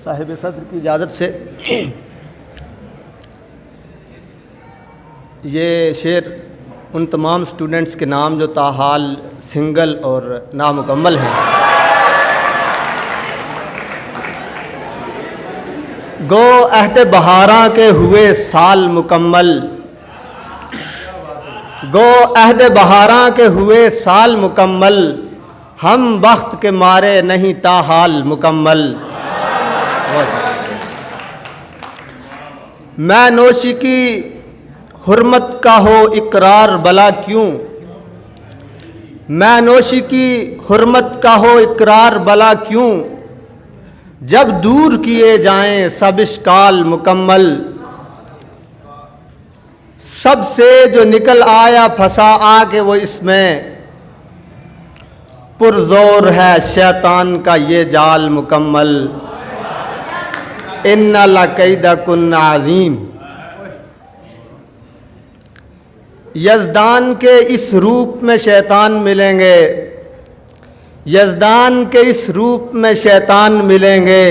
साहिब सदर की इजाज़त से ये शेर उन तमाम स्टूडेंट्स के नाम जो ताहाल सिंगल और नामुकम्मल हैं। गो अहद बहारां के हुए साल मुकम्मल, गो अहद बहारां के हुए साल मुकम्मल, हम वक्त के मारे नहीं ताहाल मुकम्मल। मैं नोशी की हुर्मत का हो इकरार भला क्यों, मैं नोशी की हुर्मत का हो इकरार भला क्यों, जब दूर किए जाएं सब इश्काल मुकम्मल। सबसे जो निकल आया फंसा आके वो इसमें, पुरजोर है शैतान का ये जाल मुकम्मल। इन्ना लकैदकुन अज़ीम। यज़दान के इस रूप में शैतान मिलेंगे, यज़दान के इस रूप में शैतान मिलेंगे,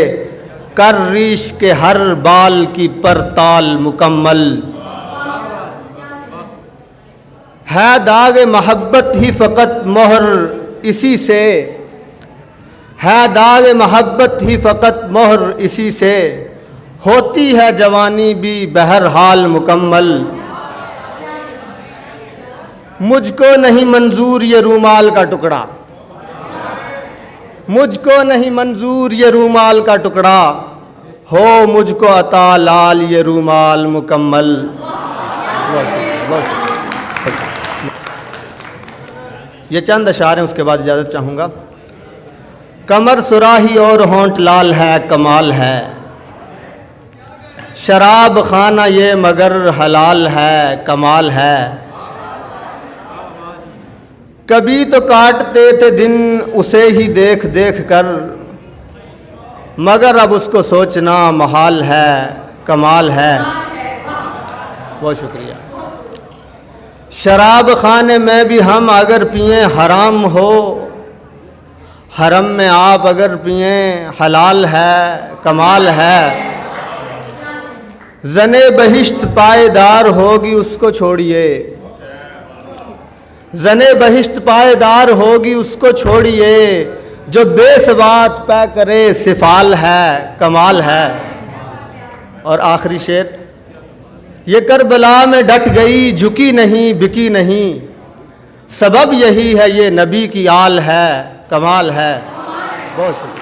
कर रीश के हर बाल की परताल मुकम्मल। है दाग मोहब्बत ही फ़कत मोहर इसी से, है दाग मोहब्बत ही फ़कत मोहर इसी से, होती है जवानी भी बहरहाल मुकम्मल। मुझको नहीं मंजूर ये रूमाल का टुकड़ा, मुझको नहीं मंजूर ये रूमाल का टुकड़ा, हो मुझको अता लाल ये रूमाल मुकम्मल। ये चंद अशार हैं, उसके बाद इजाज़त चाहूँगा। कमर सुराही और होंठ लाल है कमाल है, शराब खाना ये मगर हलाल है कमाल है। कभी तो काटते थे दिन उसे ही देख देख कर, मगर अब उसको सोचना महाल है कमाल है। बहुत शुक्रिया। शराब खाने में भी हम अगर पिएं हराम हो, हरम में आप अगर पिएं हलाल है कमाल है। ज़ने बहिश्त पायदार होगी उसको छोड़िए, ज़ने बहिश्त पायदार होगी उसको छोड़िए, जो बेसबात पै करे सिफाल है कमाल है। और आखिरी शेर, ये करबला में डट गई झुकी नहीं बिकी नहीं, सबब यही है ये नबी की आल है कमाल है। बहुत शुक्रिया।